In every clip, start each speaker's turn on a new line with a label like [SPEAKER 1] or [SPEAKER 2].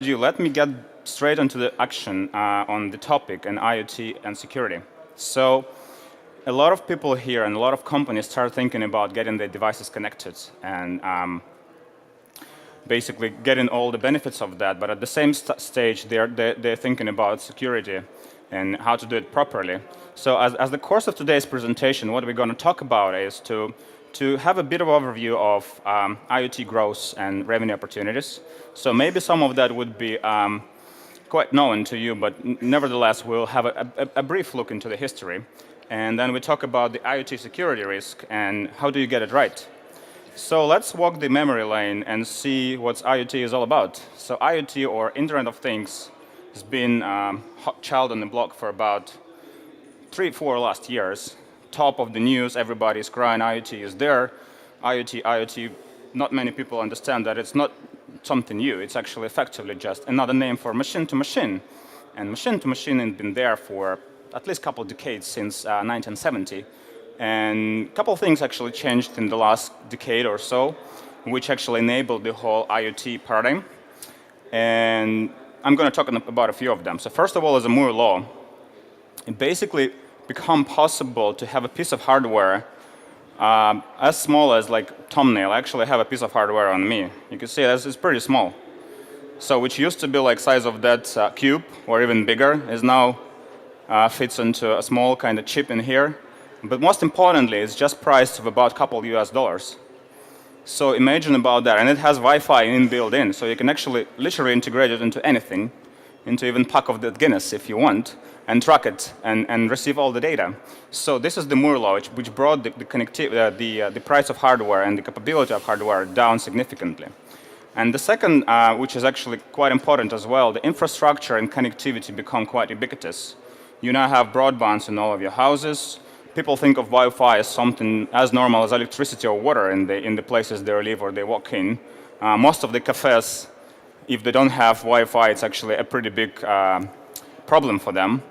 [SPEAKER 1] Let me get straight into the action on the topic and IoT and security. So a lot of people here and a lot of companies start thinking about getting their devices connected and basically getting all the benefits of that. But at the same stage, they're thinking about security and how to do it properly. So as the course of today's presentation, what we're going to talk about is to have a bit of overview of IoT growth and revenue opportunities. So maybe some of that would be quite known to you, but nevertheless, we'll have a brief look into the history. And then we talk about the IoT security risk and how do you get it right. So let's walk the memory lane and see what IoT is all about. So IoT, or Internet of Things, has been hot child on the block for about 3-4 last years. Top of the news, everybody's crying IoT is there. IoT, not many people understand that it's not something new. It's actually effectively just another name for machine-to-machine. And machine-to-machine has been there for at least a couple of decades, since 1970. And a couple of things actually changed in the last decade or so, which actually enabled the whole IoT paradigm. And I'm going to talk about a few of them. So first of all is the Moore's law. It basically become possible to have a piece of hardware as small as like thumbnail. I actually have a piece of hardware on me. You can see it's pretty small. So which used to be like size of that cube or even bigger is now fits into a small kind of chip in here. But most importantly, it's just priced of about a couple US$. So imagine about that. And it has Wi-Fi inbuilt in. So you can actually literally integrate it into anything, into even pack of the Guinness if you want, and track it and receive all the data. So this is the Moore's law, which brought the price of hardware and the capability of hardware down significantly. And the second, which is actually quite important as well, the infrastructure and connectivity become quite ubiquitous. You now have broadbands in all of your houses. People think of Wi-Fi as something as normal as electricity or water in the places they live or they walk in. Most of the cafes, if they don't have Wi-Fi, it's actually a pretty big problem for them.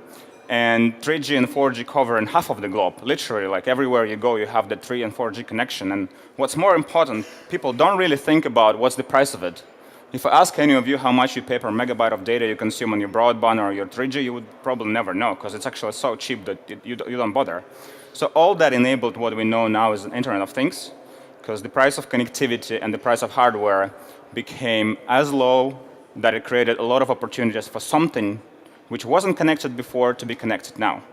[SPEAKER 1] And 3G and 4G cover in half of the globe. Literally, like everywhere you go, you have the 3 and 4G connection. And what's more important, people don't really think about what's the price of it. If I ask any of you how much you pay per megabyte of data you consume on your broadband or your 3G, you would probably never know, because it's actually so cheap that you don't bother. So all that enabled what we know now as an Internet of Things, because the price of connectivity and the price of hardware became as low that it created a lot of opportunities for something which wasn't connected before to be connected now.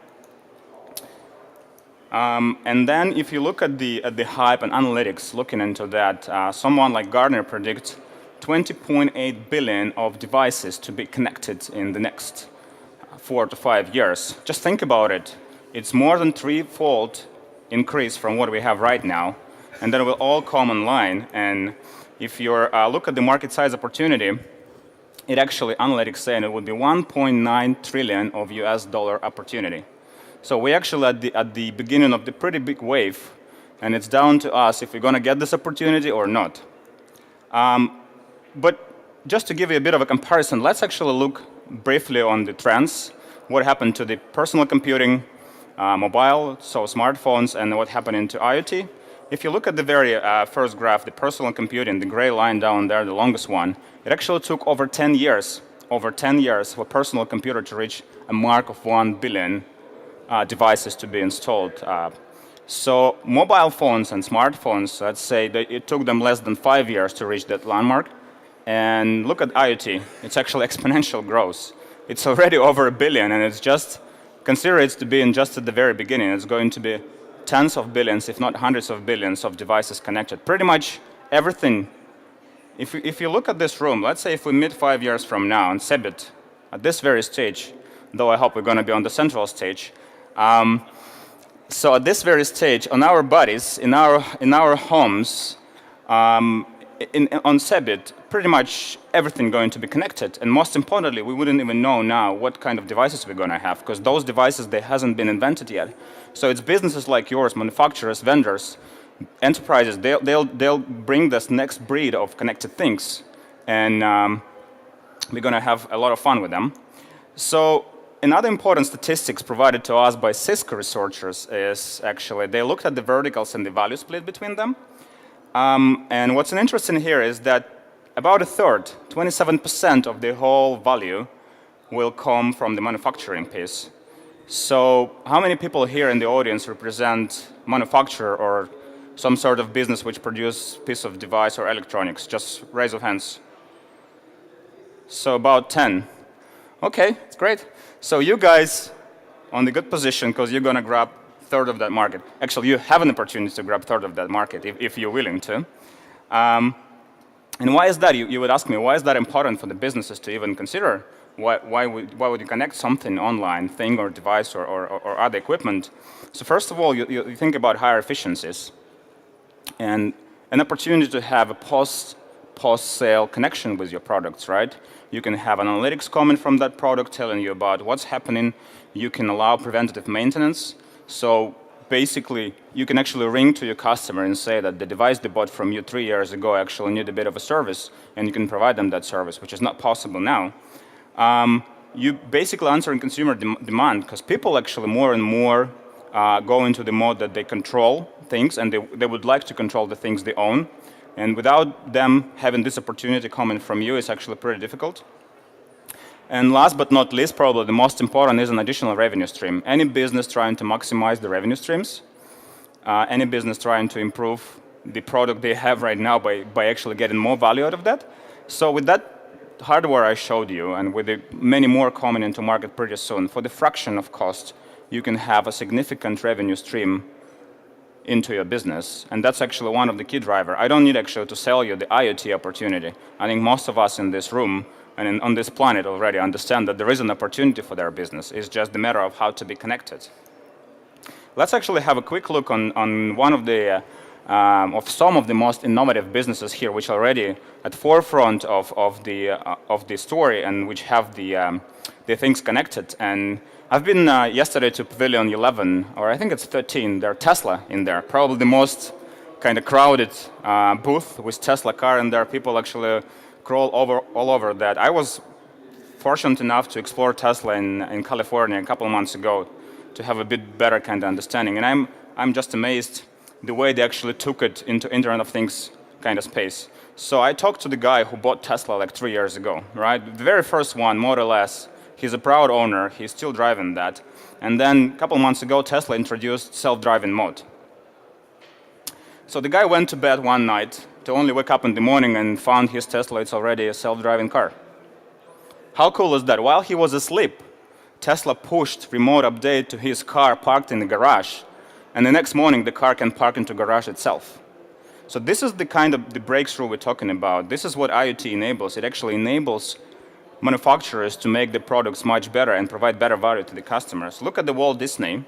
[SPEAKER 1] And then if you look at the hype and analytics looking into that, someone like Gartner predicts 20.8 billion of devices to be connected in the next 4 to 5 years. Just think about it. It's more than 3-fold increase from what we have right now. And then it will all come online. And if you look at the market size opportunity, it actually, analytics saying it would be 1.9 trillion of US$ opportunity. So we're actually at the beginning of the pretty big wave, and it's down to us if we're going to get this opportunity or not. But just to give you a bit of a comparison, let's actually look briefly on the trends, what happened to the personal computing, mobile, so smartphones, and what happened into IoT. If you look at the very first graph, the personal computing, the gray line down there, the longest one, it actually took over 10 years for a personal computer to reach a mark of 1 billion devices to be installed. So mobile phones and smartphones, let's say that it took them less than 5 years to reach that landmark. And look at IoT. It's actually exponential growth. It's already over 1 billion, and it's just, consider it to be just at the very beginning. It's going to be tens of billions, if not hundreds of billions of devices connected. Pretty much everything. If you look at this room, let's say if we meet 5 years from now and CeBIT at this very stage, though I hope we're going to be on the central stage. So at this very stage, on our bodies, in our homes, on CeBIT, pretty much everything going to be connected. And most importantly, we wouldn't even know now what kind of devices we're going to have, because those devices, they hasn't been invented yet. So it's businesses like yours, manufacturers, vendors, enterprises, they'll bring this next breed of connected things. And we're going to have a lot of fun with them. So another important statistics provided to us by Cisco researchers is actually, they looked at the verticals and the value split between them. And what's interesting here is that about a third, 27% of the whole value will come from the manufacturing piece. So how many people here in the audience represent manufacturer or some sort of business which produce piece of device or electronics? Just raise your hands. So about 10. Okay, it's great. So you guys on the good position because you're going to grab third of that market. Actually, you have an opportunity to grab third of that market if you're willing to. And why is that? You would ask me, why is that important for the businesses to even consider? Why would you connect something online, thing or device or other equipment? So first of all, you think about higher efficiencies and an opportunity to have a post-sale connection with your products, right? You can have analytics coming from that product telling you about what's happening. You can allow preventative maintenance. So basically, you can actually ring to your customer and say that the device they bought from you 3 years ago actually need a bit of a service, and you can provide them that service, which is not possible now. You basically answering consumer demand because people actually more and more go into the mode that they control things and they would like to control the things they own. And without them having this opportunity coming from you, it's actually pretty difficult. And last but not least, probably the most important is an additional revenue stream. Any business trying to maximize the revenue streams, any business trying to improve the product they have right now by actually getting more value out of that. So with that hardware I showed you, and with the many more coming into market pretty soon, for the fraction of cost, you can have a significant revenue stream into your business. And that's actually one of the key drivers. I don't need actually to sell you the IoT opportunity. I think most of us in this room and on this planet already understand that there is an opportunity for their business. It's just a matter of how to be connected. Let's actually have a quick look on one of the of some of the most innovative businesses here, which are already at forefront of the story and which have the things connected. And I've been yesterday to Pavilion 11, or I think it's 13. There's Tesla in there, probably the most kind of crowded booth with Tesla car in there. People actually crawl all over that. I was fortunate enough to explore Tesla in California a couple of months ago to have a bit better kind of understanding. And I'm just amazed the way they actually took it into Internet of Things kind of space. So I talked to the guy who bought Tesla like 3 years ago, right? The very first one, Model S. He's a proud owner. He's still driving that. And then a couple months ago, Tesla introduced self-driving mode. So the guy went to bed one night to only wake up in the morning and found his Tesla, it's already a self-driving car. How cool is that? While he was asleep, Tesla pushed remote update to his car parked in the garage. And the next morning, the car can park into garage itself. So this is the kind of the breakthrough we're talking about. This is what IoT enables. It actually enables manufacturers to make the products much better and provide better value to the customers. Look at the Walt Disney.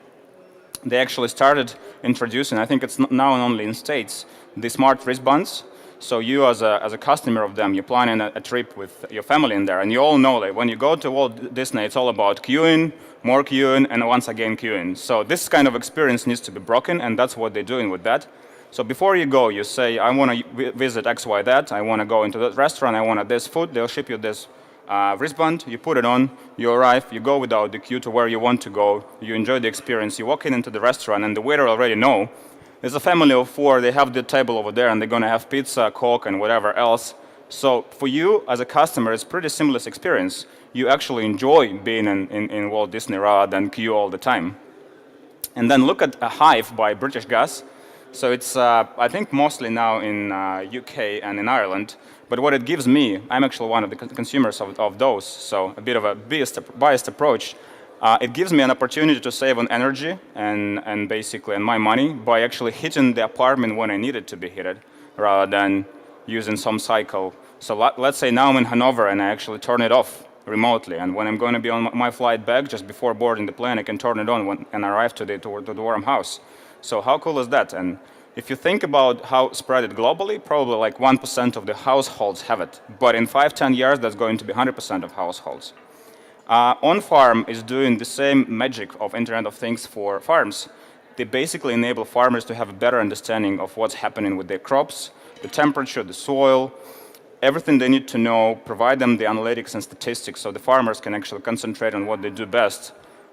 [SPEAKER 1] They actually started introducing, I think it's now only in States, the smart wristbands. So you as a customer of them, you're planning a trip with your family in there, and you all know that when you go to Walt Disney, it's all about queuing, more queuing, and once again queuing. So this kind of experience needs to be broken, and that's what they're doing with that. So before you go, you say, I want to visit X, Y, that. I want to go into that restaurant. I want this food. They'll ship you this wristband. You put it on. You arrive. You go without the queue to where you want to go. You enjoy the experience. You walk into the restaurant, and the waiter already know. There's a family of 4. They have the table over there, and they're going to have pizza, Coke, and whatever else. So for you as a customer, it's pretty seamless experience. You actually enjoy being in Walt Disney rather than queue all the time. And then look at a Hive by British Gas. So it's, I think, mostly now in UK and in Ireland. But what it gives me, I'm actually one of the consumers of those, so a bit of a biased approach. It gives me an opportunity to save on energy and basically on my money by actually heating the apartment when I need it to be heated, rather than using some cycle. So let's say now I'm in Hanover and I actually turn it off remotely, and when I'm going to be on my flight back, just before boarding the plane, I can turn it on and arrive to the warm house. So how cool is that? And if you think about how spread it globally, probably like 1% of the households have it. But in 5-10 years, that's going to be 100% of households. On-farm is doing the same magic of Internet of Things for farms. They basically enable farmers to have a better understanding of what's happening with their crops, the temperature, the soil, everything they need to know, provide them the analytics and statistics so the farmers can actually concentrate on what they do best,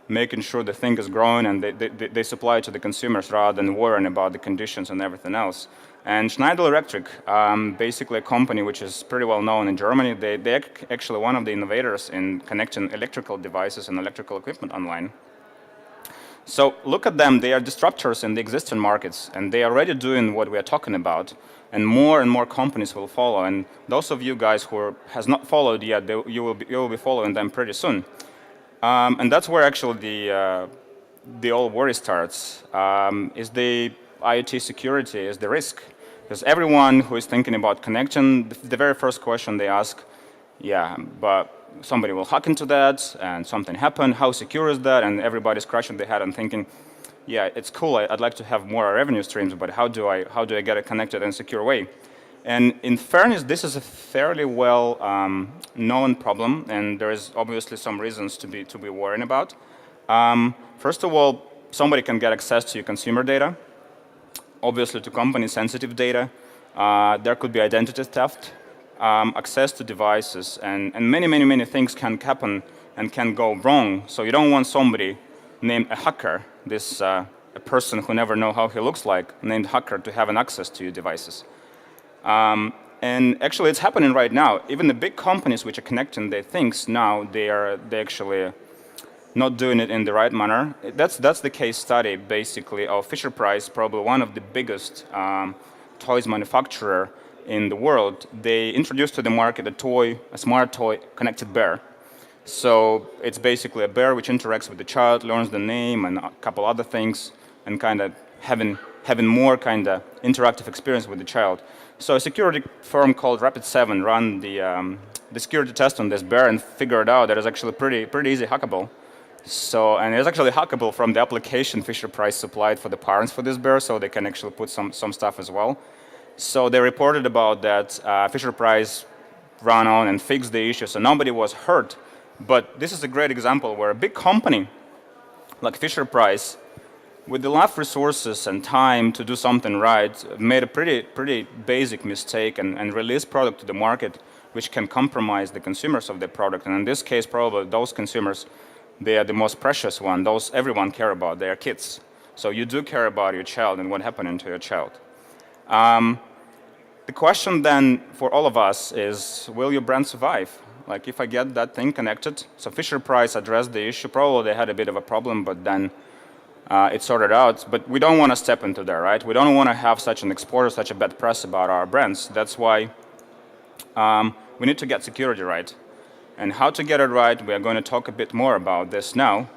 [SPEAKER 1] making sure the thing is growing and they supply it to the consumers rather than worrying about the conditions and everything else. And Schneider Electric, basically a company which is pretty well known in Germany, they're actually one of the innovators in connecting electrical devices and electrical equipment online. So look at them, they are disruptors in the existing markets, and they are already doing what we are talking about, and more companies will follow. And those of you guys who has not followed yet, you will be following them pretty soon. And that's where actually the old worry starts, is the IoT security, is the risk. Because everyone who is thinking about connection, the very first question they ask, yeah, but somebody will hack into that and something happened, how secure is that? And everybody's scratching their head and thinking, yeah, it's cool, I'd like to have more revenue streams, but how do I get it connected in a secure way? And in fairness, this is a fairly well known problem, and there is obviously some reasons to be worrying about. First of all, somebody can get access to your consumer data, obviously to company-sensitive data. There could be identity theft, access to devices, and many things can happen and can go wrong. So you don't want somebody named a hacker, this a person who never know how he looks like, named hacker, to have an access to your devices. And actually, it's happening right now. Even the big companies which are connecting their things now, they actually not doing it in the right manner. That's the case study, basically, of FisherPrice, probably one of the biggest toys manufacturer in the world. They introduced to the market a smart toy, connected bear. So it's basically a bear which interacts with the child, learns the name and a couple other things, and kind of having more kind of interactive experience with the child. So a security firm called Rapid7 ran the security test on this bear and figured out that it's actually pretty easy hackable. So, and it's actually hackable from the application FisherPrice supplied for the parents for this bear, so they can actually put some stuff as well. So they reported about that. FisherPrice ran on and fixed the issue, so nobody was hurt. But this is a great example where a big company like FisherPrice, with enough resources and time to do something right, made a pretty basic mistake and released product to the market which can compromise the consumers of the product. And in this case, probably those consumers, they are the most precious one. Those everyone care about, they are kids. So you do care about your child and what happened to your child. The question then for all of us is, will your brand survive? Like if I get that thing connected, so FisherPrice addressed the issue. Probably they had a bit of a problem, but then it sorted out. But we don't want to step into there, right? We don't want to have such an exposure, such a bad press about our brands. That's why we need to get security right. And how to get it right, we are going to talk a bit more about this now.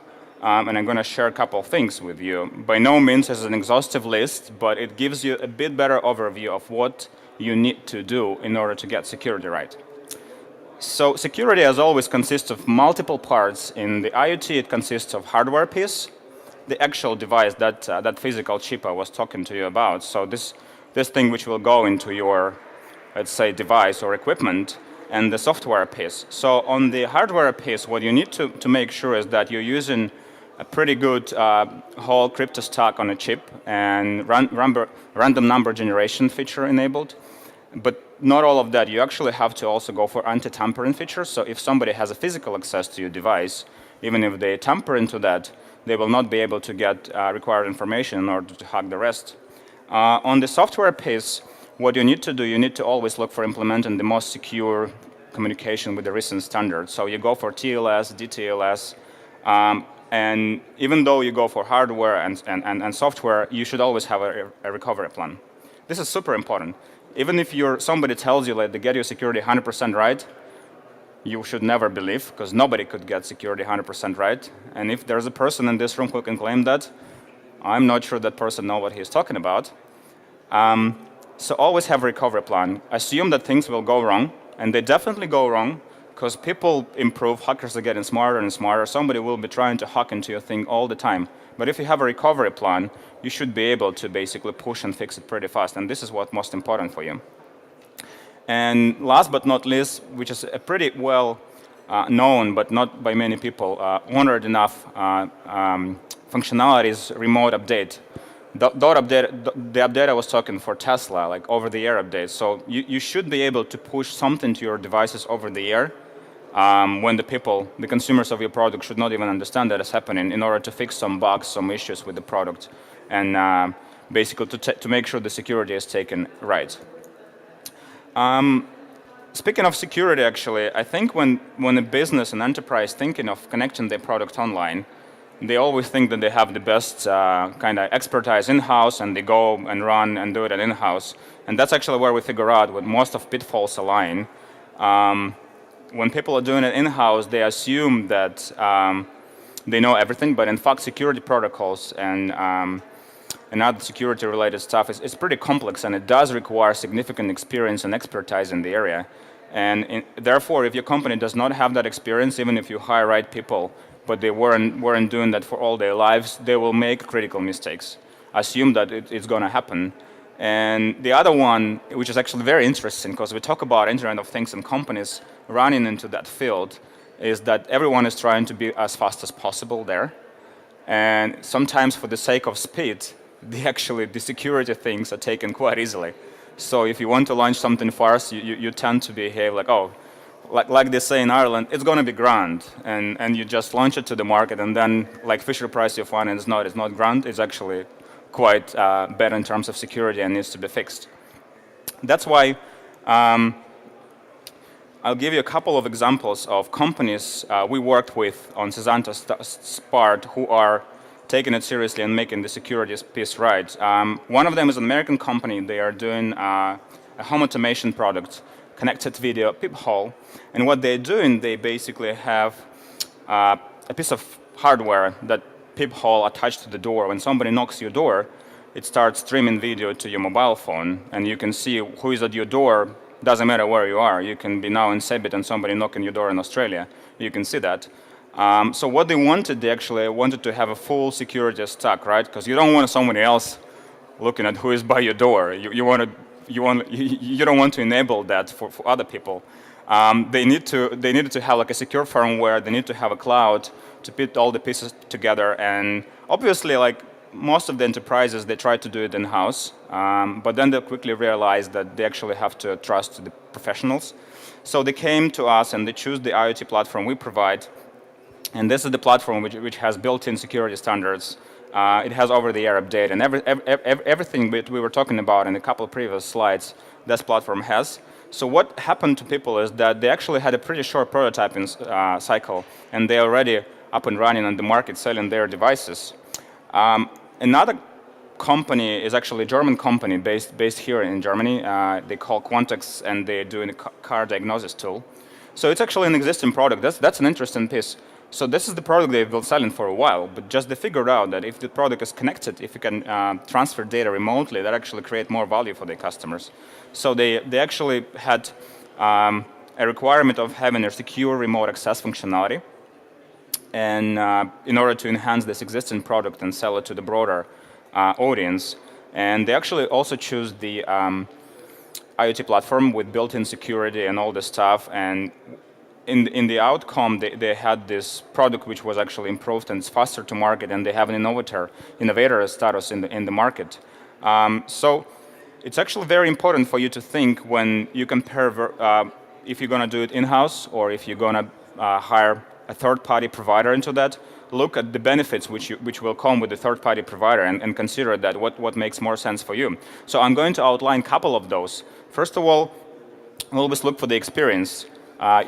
[SPEAKER 1] And I'm going to share a couple of things with you. By no means is it an exhaustive list, but it gives you a bit better overview of what you need to do in order to get security right. So security, as always, consists of multiple parts. In the IoT, it consists of hardware piece, the actual device, that physical chip I was talking to you about. So this thing which will go into your, let's say, device or equipment, and the software piece. So on the hardware piece, what you need to make sure is that you're using a pretty good whole crypto stack on a chip and random number generation feature enabled. But not all of that. You actually have to also go for anti-tampering features. So if somebody has a physical access to your device, even if they tamper into that, they will not be able to get required information in order to hack the rest. On the software piece, what you need to do, you need to always look for implementing the most secure communication with the recent standards. So you go for TLS, DTLS, and even though you go for hardware and software, you should always have a recovery plan. This is super important. Even if somebody tells you like they get your security 100% right, you should never believe, because nobody could get security 100% right. And if there's a person in this room who can claim that, I'm not sure that person knows what he's talking about. So always have a recovery plan. Assume that things will go wrong, and they definitely go wrong, because people improve, hackers are getting smarter and smarter. Somebody will be trying to hack into your thing all the time. But if you have a recovery plan, you should be able to basically push and fix it pretty fast, and this is what's most important for you. And last but not least, which is a pretty well known, but not by many people, honored enough functionality is remote update. The update I was talking for Tesla, like over-the-air updates. So you should be able to push something to your devices over the air when the consumers of your product should not even understand that it's happening in order to fix some bugs, some issues with the product, and basically to make sure the security is taken right. Speaking of security, actually, I think when a business, an enterprise thinking of connecting their product online, they always think that they have the best kind of expertise in-house, and they go and run and do it in-house. And that's actually where we figure out what most of pitfalls align. When people are doing it in-house, they assume that they know everything, but in fact, security protocols and other security-related stuff is pretty complex, and it does require significant experience and expertise in the area. And therefore, if your company does not have that experience, even if you hire right people, but they weren't doing that for all their lives, they will make critical mistakes. Assume that it's going to happen. And the other one, which is actually very interesting, because we talk about Internet of Things and companies running into that field, is that everyone is trying to be as fast as possible there. And sometimes for the sake of speed, the security things are taken quite easily. So if you want to launch something fast, you tend to behave like, oh, like they say in Ireland, it's going to be grand, and you just launch it to the market, and then like FisherPrice, you find it's not grand. It's actually quite bad in terms of security and needs to be fixed. That's why I'll give you a couple of examples of companies we worked with on Cesanta's part who are taking it seriously and making the security piece right. One of them is an American company. They are doing a home automation product, connected video peephole. And what they're doing, they basically have a piece of hardware that peephole attached to the door. When somebody knocks your door, it starts streaming video to your mobile phone, and you can see who is at your door. Doesn't matter where you are. You can be now in CeBIT and somebody knocking your door in Australia. You can see that. So what they actually wanted to have a full security stack, right? Because you don't want somebody else looking at who is by your door. You don't want to enable that for other people. They needed to have like a secure firmware. They need to have a cloud to put all the pieces together. And obviously, like most of the enterprises, they try to do it in-house, but then they quickly realized that they actually have to trust the professionals. So they came to us and they choose the IoT platform we provide. And this is the platform which has built-in security standards. It has over-the-air update, and everything that we were talking about in a couple of previous slides, this platform has. So what happened to people is that they actually had a pretty short prototyping cycle, and they're already up and running on the market selling their devices. Another company is actually a German company based here in Germany. They call Quantex, and they're doing a car diagnosis tool. So it's actually an existing product. That's an interesting piece. So this is the product they've been selling for a while, but just they figured out that if the product is connected, if you can transfer data remotely, that actually create more value for their customers. So they actually had a requirement of having a secure remote access functionality, and in order to enhance this existing product and sell it to the broader audience. And they actually also choose the IoT platform with built-in security and all this stuff. And in the outcome, they had this product which was actually improved and it's faster to market, and they have an innovator status in the market. So it's actually very important for you to think when you compare if you're going to do it in-house or if you're going to hire a third-party provider into that. Look at the benefits which will come with the third-party provider and consider that what makes more sense for you. So I'm going to outline a couple of those. First of all, always look for the experience.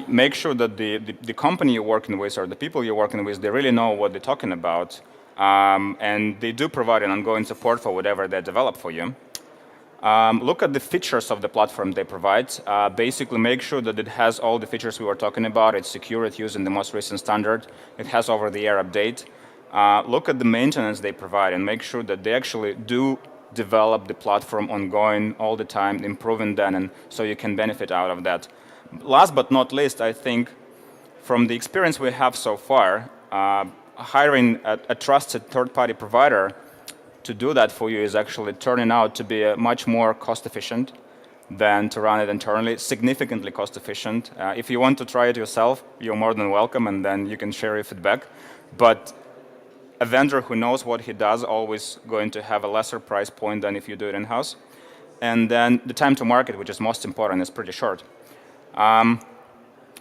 [SPEAKER 1] Make sure that the company you're working with or the people you're working with, they really know what they're talking about, and they do provide an ongoing support for whatever they develop for you. Look at the features of the platform they provide. Basically, make sure that it has all the features we were talking about. It's secure, it's using the most recent standard. It has over-the-air update. Look at the maintenance they provide and make sure that they actually do develop the platform ongoing all the time, improving that, and so you can benefit out of that. Last but not least, I think from the experience we have so far, hiring a trusted third-party provider to do that for you is actually turning out to be much more cost-efficient than to run it internally, significantly cost-efficient. If you want to try it yourself, you're more than welcome, and then you can share your feedback. But a vendor who knows what he does always going to have a lesser price point than if you do it in-house. And then the time to market, which is most important, is pretty short.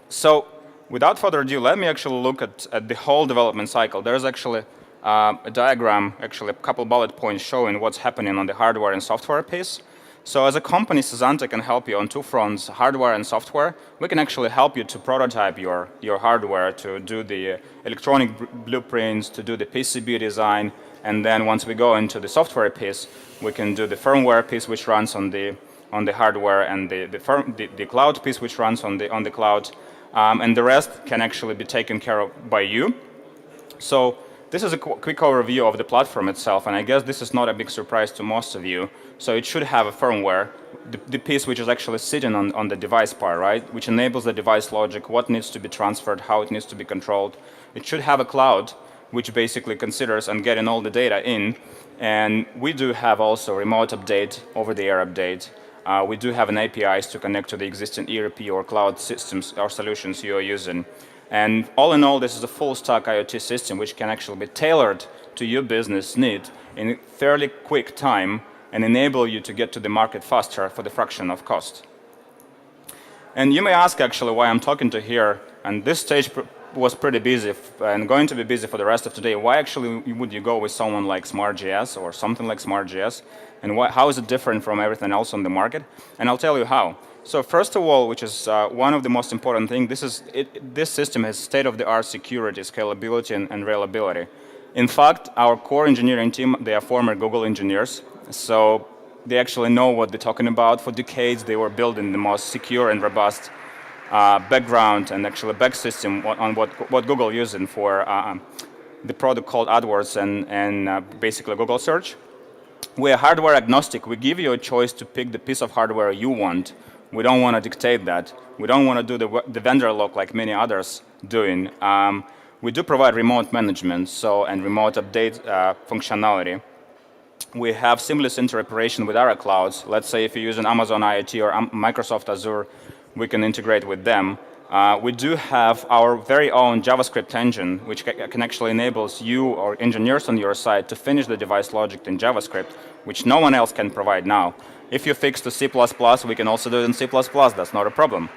[SPEAKER 1] So without further ado, let me actually look at the whole development cycle. There's actually a diagram, actually a couple bullet points showing what's happening on the hardware and software piece. So as a company, Cesanta can help you on two fronts, hardware and software. We can actually help you to prototype your hardware, to do the electronic blueprints, to do the PCB design, and then once we go into the software piece, we can do the firmware piece which runs on the hardware, and the cloud piece which runs on the cloud, and the rest can actually be taken care of by you. So this is a quick overview of the platform itself, and I guess this is not a big surprise to most of you. So it should have a firmware, the piece which is actually sitting on the device part, right? Which enables the device logic, what needs to be transferred, how it needs to be controlled. It should have a cloud, which basically considers and getting all the data in. And we do have also remote update, over-the-air update. We do have an APIs to connect to the existing ERP or cloud systems or solutions you are using. And all in all, this is a full-stack IoT system which can actually be tailored to your business need in a fairly quick time and enable you to get to the market faster for the fraction of cost. And you may ask actually why I'm talking to here, and this stage was pretty busy and going to be busy for the rest of today. Why actually would you go with someone like SmartJS or something like SmartJS? And how is it different from everything else on the market? And I'll tell you how. So first of all, which is one of the most important things, this system has state-of-the-art security, scalability, and reliability. In fact, our core engineering team, they are former Google engineers, so they actually know what they're talking about. For decades, they were building the most secure and robust background and actually back system on what Google using for the product called AdWords and basically Google search. We are hardware agnostic. We give you a choice to pick the piece of hardware you want. We don't want to dictate that. We don't want to do the vendor lock like many others doing. We do provide remote management and remote update functionality. We have seamless interoperation with other clouds. Let's say if you're using Amazon IoT or Microsoft Azure, we can integrate with them. We do have our very own JavaScript engine, which can actually enables you or engineers on your side to finish the device logic in JavaScript, which no one else can provide now. If you fix to C++, we can also do it in C++. That's not a problem.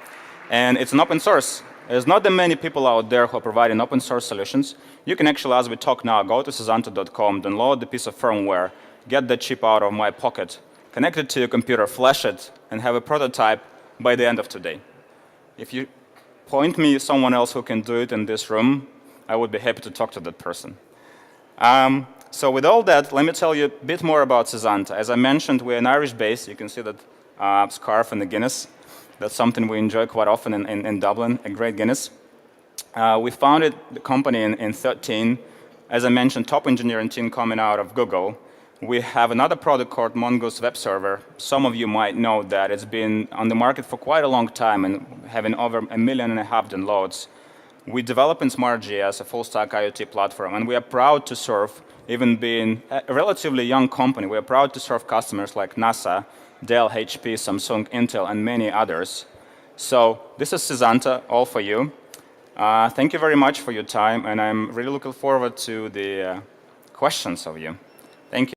[SPEAKER 1] And it's an open source. There's not that many people out there who are providing open source solutions. You can actually, as we talk now, go to Cesanta.com, download the piece of firmware, get the chip out of my pocket, connect it to your computer, flash it, and have a prototype by the end of today. If you point me someone else who can do it in this room, I would be happy to talk to that person. So with all that, let me tell you a bit more about Cesanta. As I mentioned, we're an Irish base. You can see that scarf and the Guinness. That's something we enjoy quite often in Dublin, a great Guinness. We founded the company in 2013. As I mentioned, top engineering team coming out of Google. We have another product called Mongoose Web Server. Some of you might know that it's been on the market for quite a long time and having over 1.5 million downloads. We develop in SmartJS, a full-stack IoT platform, and we are proud to serve, even being a relatively young company, we are proud to serve customers like NASA, Dell, HP, Samsung, Intel, and many others. So this is Cesanta, all for you. Thank you very much for your time, and I'm really looking forward to the questions of you. Thank you.